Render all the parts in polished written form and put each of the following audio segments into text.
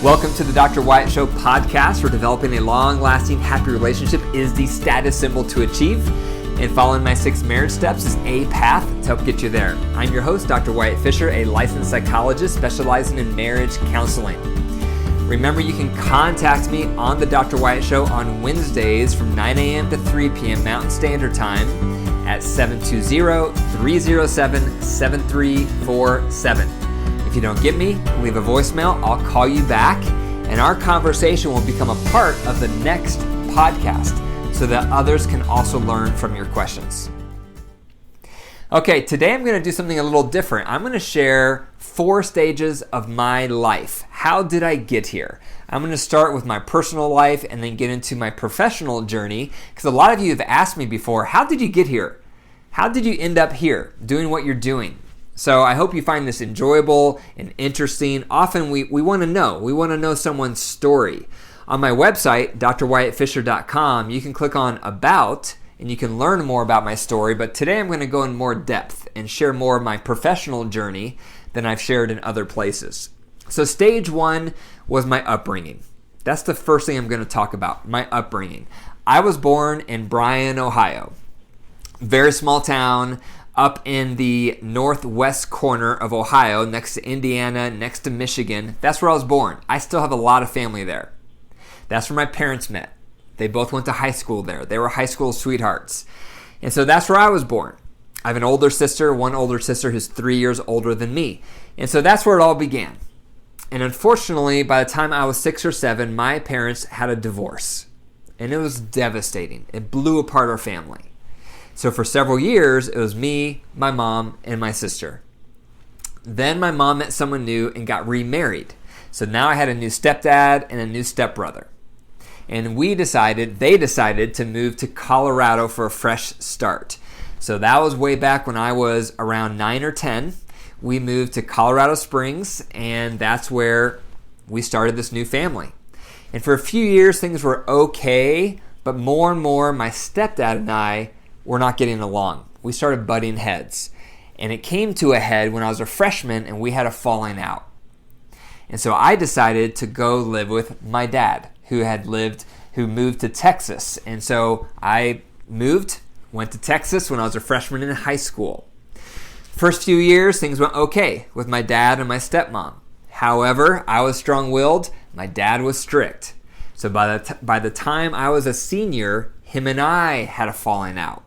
Welcome to the Dr. Wyatt Show podcast, where developing a long-lasting, happy relationship is the status symbol to achieve, and following my 6 marriage steps is a path to help get you there. I'm your host, Dr. Wyatt Fisher, a licensed psychologist specializing in marriage counseling. Remember, you can contact me on the Dr. Wyatt Show on Wednesdays from 9 a.m. to 3 p.m. Mountain Standard Time at 720-307-7347. If you don't get me, leave a voicemail. I'll call you back, and our conversation will become a part of the next podcast so that others can also learn from your questions. Okay, today I'm going to do something a little different. I'm going to share 4 stages of my life. How did I get here? I'm going to start with my personal life and then get into my professional journey, because a lot of you have asked me before, how did you get here? How did you end up here doing what you're doing? So I hope you find this enjoyable and interesting. Often we want to know. We want to know someone's story. On my website, drwyattfisher.com, you can click on About, and you can learn more about my story. But today I'm going to go in more depth and share more of my professional journey than I've shared in other places. So stage 1 was my upbringing. That's the first thing I'm going to talk about, my upbringing. I was born in Bryan, Ohio. Very small town, up in the northwest corner of Ohio, next to Indiana, next to Michigan. That's where I was born. I still have a lot of family there. That's where my parents met. They both went to high school there. They were high school sweethearts. And so that's where I was born. I have an older sister, one older sister who's 3 years older than me. And so that's where it all began. And unfortunately, by the time I was 6 or 7, my parents had a divorce. And it was devastating. It blew apart our family. So for several years, it was me, my mom, and my sister. Then my mom met someone new and got remarried. So now I had a new stepdad and a new stepbrother. And they decided to move to Colorado for a fresh start. So that was way back when I was around 9 or 10. We moved to Colorado Springs, and that's where we started this new family. And for a few years, things were okay, but more and more, my stepdad and I were not getting along. We started butting heads. And it came to a head when I was a freshman and we had a falling out. And so I decided to go live with my dad, who moved to Texas. And so I went to Texas when I was a freshman in high school. First few years, things went okay with my dad and my stepmom. However, I was strong-willed, my dad was strict. So by the time I was a senior, him and I had a falling out.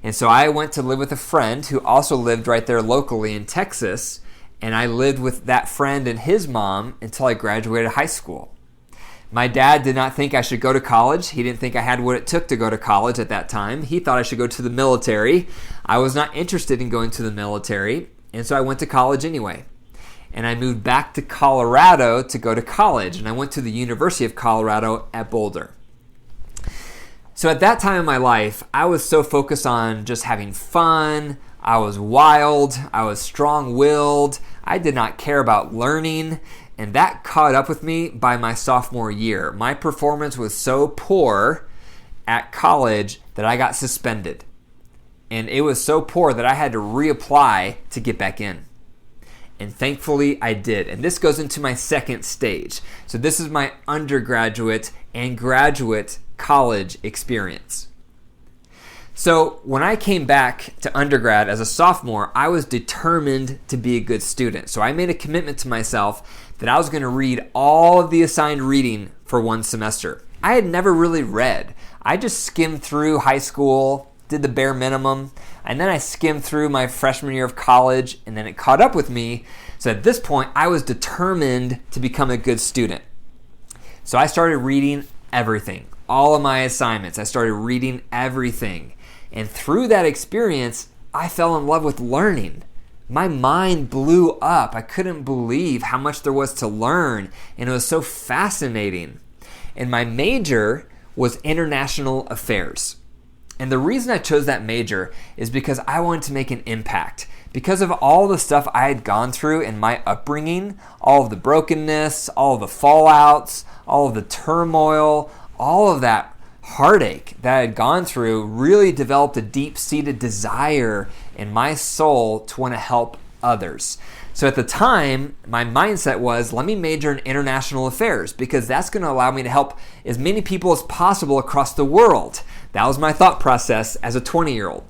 And so I went to live with a friend who also lived right there locally in Texas, and I lived with that friend and his mom until I graduated high school. My dad did not think I should go to college. He didn't think I had what it took to go to college at that time. He thought I should go to the military. I was not interested in going to the military, and so I went to college anyway. And I moved back to Colorado to go to college, and I went to the University of Colorado at Boulder. So at that time in my life, I was so focused on just having fun. I was wild. I was strong-willed. I did not care about learning, and that caught up with me by my sophomore year. My performance was so poor at college that I got suspended. And it was so poor that I had to reapply to get back in. And thankfully, I did. And this goes into my second stage. So this is my undergraduate and graduate college experience. So when I came back to undergrad as a sophomore, I was determined to be a good student. So I made a commitment to myself that I was going to read all of the assigned reading for one semester. I had never really read. I just skimmed through high school, did the bare minimum, and then I skimmed through my freshman year of college, and then it caught up with me. So at this point, I was determined to become a good student. So I started reading everything, all of my assignments. I started reading everything. And through that experience, I fell in love with learning. My mind blew up. I couldn't believe how much there was to learn, and it was so fascinating. And my major was international affairs. And the reason I chose that major is because I wanted to make an impact. Because of all the stuff I had gone through in my upbringing, all of the brokenness, all of the fallouts, all of the turmoil, all of that heartache that I had gone through really developed a deep-seated desire in my soul to want to help others. So at the time, my mindset was, let me major in international affairs because that's going to allow me to help as many people as possible across the world. That was my thought process as a 20-year-old.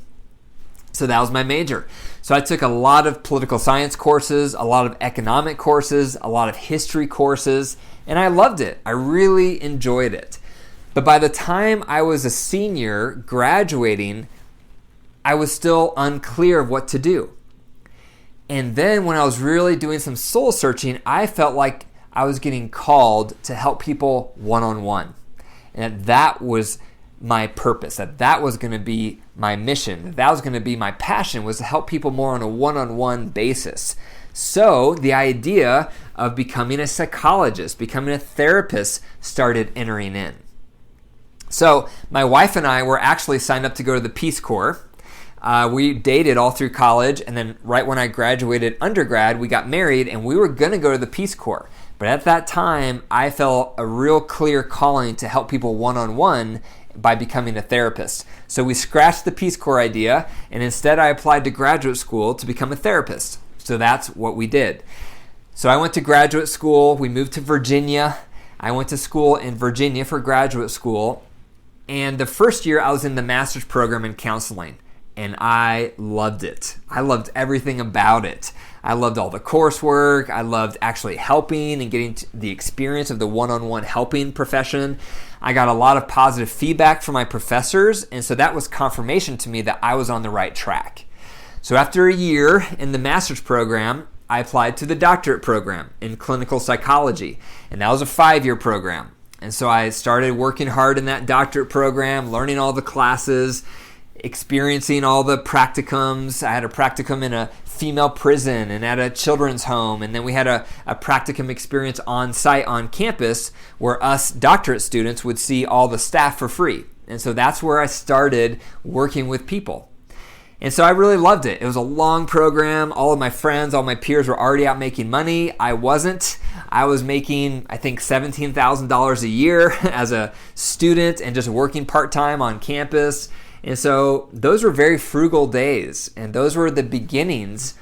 So that was my major. So I took a lot of political science courses, a lot of economic courses, a lot of history courses, and I loved it. I really enjoyed it. But by the time I was a senior graduating, I was still unclear of what to do. And then when I was really doing some soul searching, I felt like I was getting called to help people one-on-one. And that was my purpose, that was going to be my mission, that was going to be my passion, was to help people more on a one-on-one basis. So the idea of becoming a psychologist, becoming a therapist started entering in. So my wife and I were actually signed up to go to the Peace Corps. We dated all through college, and then right when I graduated undergrad, we got married, and we were going to go to the Peace Corps. But at that time, I felt a real clear calling to help people one-on-one by becoming a therapist. So we scratched the Peace Corps idea, and instead I applied to graduate school to become a therapist. So that's what we did. So I went to graduate school. We moved to Virginia. I went to school in Virginia for graduate school. And the first year I was in the master's program in counseling, and I loved it. I loved everything about it. I loved all the coursework. I loved actually helping and getting the experience of the one-on-one helping profession. I got a lot of positive feedback from my professors, and so that was confirmation to me that I was on the right track. So after a year in the master's program, I applied to the doctorate program in clinical psychology, and that was a 5-year program. And so I started working hard in that doctorate program, learning all the classes, experiencing all the practicums. I had a practicum in a female prison and at a children's home. And then we had a practicum experience on site on campus where us doctorate students would see all the staff for free. And so that's where I started working with people. And so I really loved it. It was a long program. All of my friends, all my peers were already out making money. I wasn't. I was making, I think, $17,000 a year as a student and just working part-time on campus. And so those were very frugal days, and those were the beginnings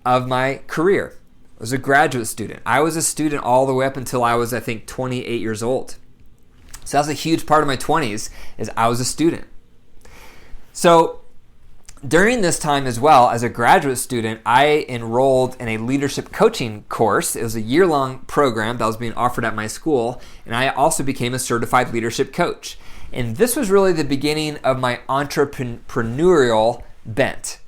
of my career. I was a graduate student. I was a student all the way up until I was, I think, 28 years old. So that was a huge part of my 20s, is I was a student. So during this time as well, as a graduate student, I enrolled in a leadership coaching course. It was a year-long program that was being offered at my school, and I also became a certified leadership coach. And this was really the beginning of my entrepreneurial bent.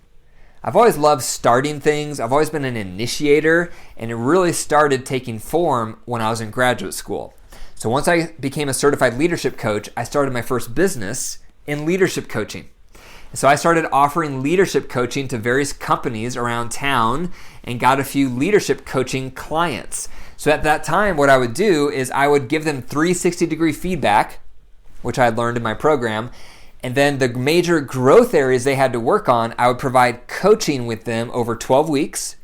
I've always loved starting things. I've always been an initiator, and it really started taking form when I was in graduate school. So once I became a certified leadership coach, I started my first business in leadership coaching. So I started offering leadership coaching to various companies around town and got a few leadership coaching clients. So at that time, what I would do is I would give them 360-degree feedback, which I had learned in my program, and then the major growth areas they had to work on, I would provide coaching with them over 12 weeks,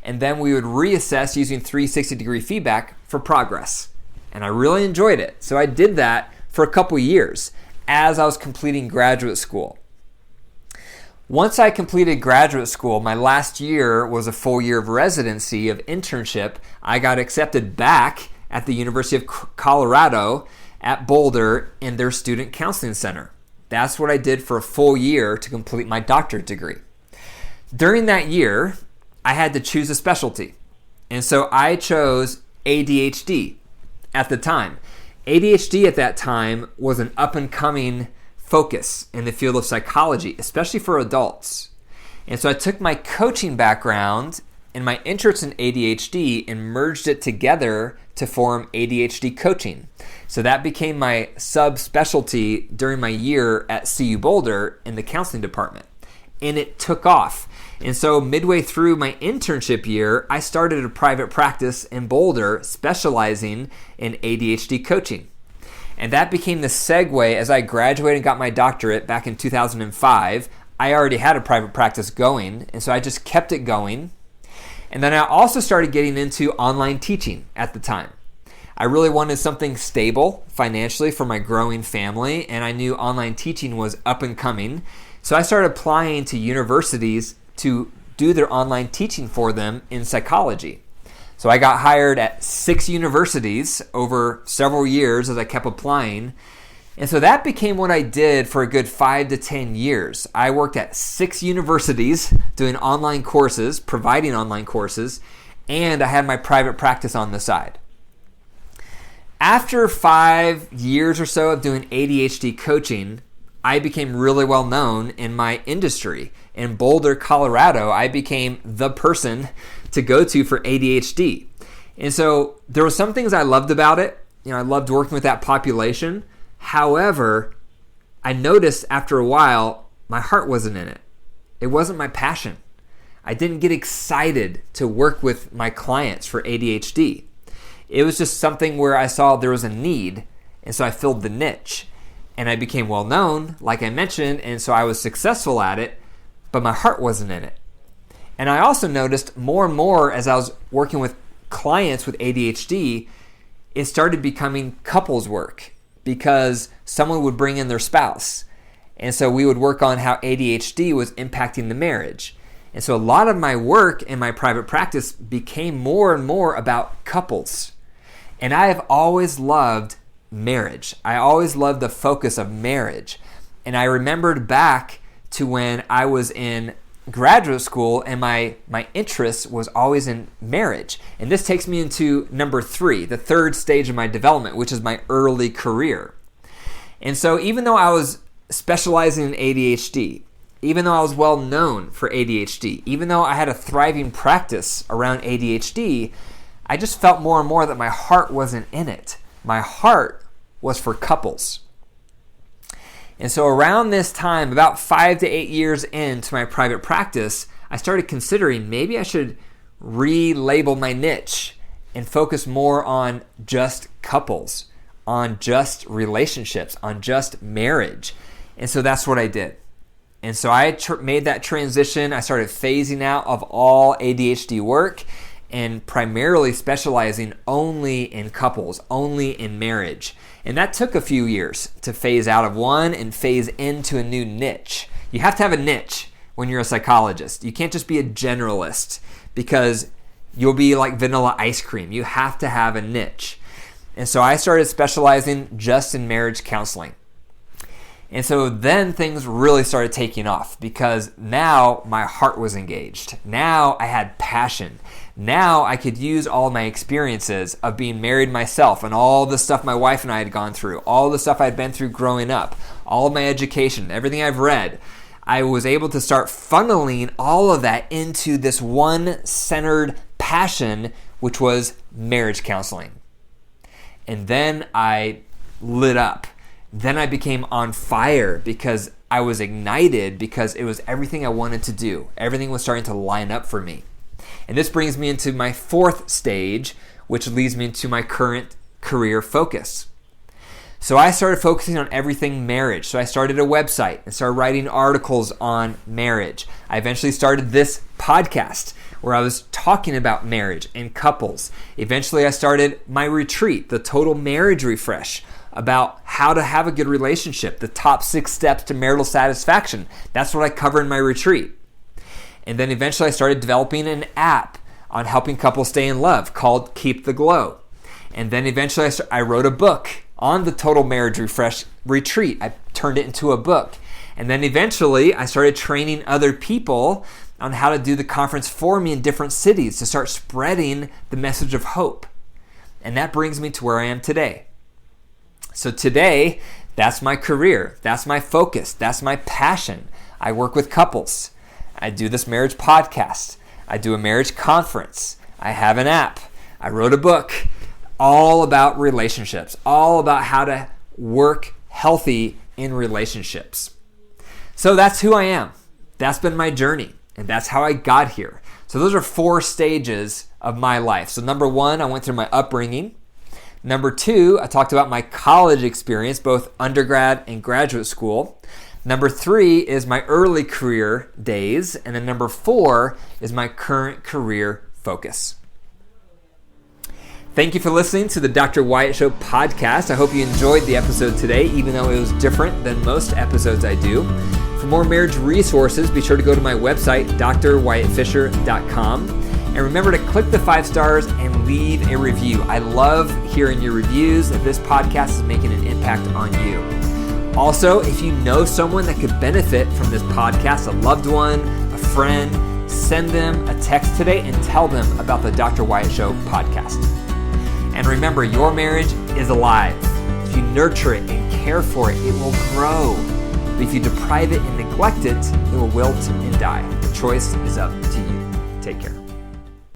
and then we would reassess using 360-degree feedback for progress. And I really enjoyed it. So I did that for a couple years as I was completing graduate school. Once I completed graduate school, my last year was a full year of residency, of internship. I got accepted back at the University of Colorado at Boulder in their student counseling center. That's what I did for a full year to complete my doctorate degree. During that year, I had to choose a specialty. And so I chose ADHD at the time. ADHD at that time was an up-and-coming focus in the field of psychology, especially for adults. And so I took my coaching background and my interest in ADHD and merged it together to form ADHD coaching. So that became my subspecialty during my year at CU Boulder in the counseling department. And it took off. And so midway through my internship year, I started a private practice in Boulder specializing in ADHD coaching. And that became the segue as I graduated and got my doctorate back in 2005. I already had a private practice going, and so I just kept it going. And then I also started getting into online teaching at the time. I really wanted something stable financially for my growing family, and I knew online teaching was up and coming. So I started applying to universities to do their online teaching for them in psychology. So I got hired at 6 universities over several years as I kept applying. And so that became what I did for a good 5 to 10 years. I worked at 6 universities doing online courses, providing online courses, and I had my private practice on the side. After 5 years or so of doing ADHD coaching, I became really well known in my industry. In Boulder, Colorado, I became the person to go to for ADHD. And so there were some things I loved about it. I loved working with that population. However, I noticed after a while, my heart wasn't in it. It wasn't my passion. I didn't get excited to work with my clients for ADHD. It was just something where I saw there was a need, and so I filled the niche. And I became well known, like I mentioned, and so I was successful at it, but my heart wasn't in it. And I also noticed more and more as I was working with clients with ADHD, it started becoming couples work because someone would bring in their spouse. And so we would work on how ADHD was impacting the marriage. And so a lot of my work in my private practice became more and more about couples. And I have always loved marriage. I always loved the focus of marriage. And I remembered back to when I was in graduate school and my interest was always in marriage. And this takes me into number 3, the third stage of my development, which is my early career. And so even though I was specializing in ADHD, even though I was well known for ADHD, even though I had a thriving practice around ADHD, I just felt more and more that my heart wasn't in it. My heart was for couples. And so around this time, about 5 to 8 years into my private practice, I started considering maybe I should relabel my niche and focus more on just couples, on just relationships, on just marriage. And so that's what I did. And so I made that transition. I started phasing out of all ADHD work and primarily specializing only in couples, only in marriage. And that took a few years to phase out of one and phase into a new niche. You have to have a niche when you're a psychologist. You can't just be a generalist because you'll be like vanilla ice cream. You have to have a niche. And so I started specializing just in marriage counseling. And so then things really started taking off because now my heart was engaged. Now I had passion. Now I could use all my experiences of being married myself and all the stuff my wife and I had gone through, all the stuff I'd been through growing up, all of my education, everything I've read. I was able to start funneling all of that into this one centered passion, which was marriage counseling. And then I lit up. Then I became on fire because I was ignited because it was everything I wanted to do. Everything was starting to line up for me. And this brings me into my 4th stage, which leads me into my current career focus. So I started focusing on everything marriage. So I started a website and started writing articles on marriage. I eventually started this podcast where I was talking about marriage and couples. Eventually I started my retreat, the Total Marriage Refresh, about how to have a good relationship, the top 6 steps to marital satisfaction. That's what I cover in my retreat. And then eventually I started developing an app on helping couples stay in love called Keep the Glow. And then eventually I wrote a book on the Total Marriage Refresh retreat. I turned it into a book. And then eventually I started training other people on how to do the conference for me in different cities to start spreading the message of hope. And that brings me to where I am today. So today, that's my career. That's my focus. That's my passion. I work with couples. I do this marriage podcast. I do a marriage conference. I have an app. I wrote a book all about relationships, all about how to work healthy in relationships. So that's who I am. That's been my journey, and that's how I got here. So those are 4 stages of my life. So number 1, I went through my upbringing. Number 2, I talked about my college experience, both undergrad and graduate school. Number 3 is my early career days. And then number 4 is my current career focus. Thank you for listening to the Dr. Wyatt Show podcast. I hope you enjoyed the episode today, even though it was different than most episodes I do. For more marriage resources, be sure to go to my website, drwyattfisher.com. And remember to click the 5 stars and leave a review. I love hearing your reviews. If this podcast is making an impact on you. Also, if you know someone that could benefit from this podcast, a loved one, a friend, send them a text today and tell them about the Dr. Wyatt Show podcast. And remember, your marriage is alive. If you nurture it and care for it, it will grow. But if you deprive it and neglect it, it will wilt and die. The choice is up to you. Take care.